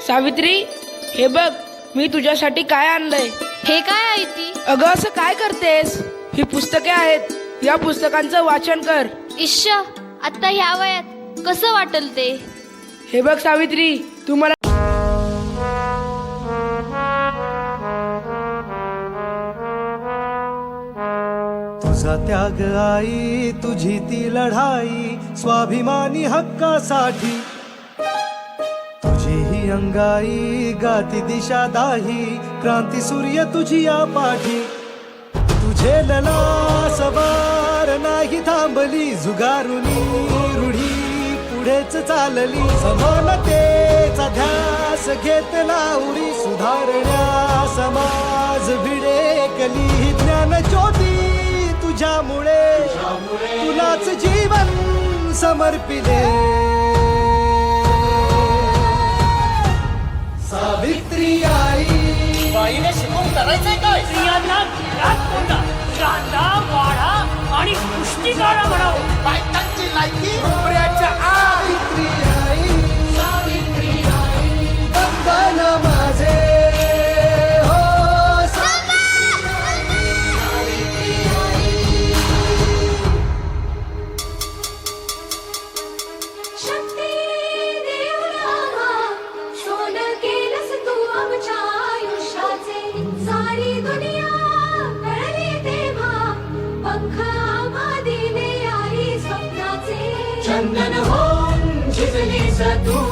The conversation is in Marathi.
सावित्री, हे बघ मी तुझ्यासाठी काय आणलंय. हे काय आहे ती? अगं असं काय करतेस? ही पुस्तके आहेत, या पुस्तकांचं वाचन कर. इश्श, आता ह्या वयात कसं वाटल ते? हे बघ सावित्री, तू मला तुझा त्याग आई, तुझी ती लढाई स्वाभिमानी हक्कासाठी, तुझी ही अंगाई गाती दिशा दाही, क्रांती सूर्य तुझी या पाठी. तुझे लला सवार नाही थांबली, जुगारुनी रूढी पुढेच चालली. समानतेचा ध्यास घेतला उरी, सुधारण्या समाज भिडेकली. ज्ञान ज्योती तुझ्यामुळे तुलाच जीवन समर्पिले. सावित्री आई, बाईने शिकवून करायचंय काय? स्त्रियांना घरात कोंडा, कांदा वाढा आणि कुस्ती करा म्हणावं. बायकांची लायकी उमऱ्याच्या आत. सावित्री आई, वंदन माझे हो. शक्ती देऊळा, सोन केलंस तू आमच्या आयुष्याचे. सारी दुनिया कळली तेव्हा, पंख आम्हा दिले आई स्वप्नाचे. चंदन होऊन झिजलीस तू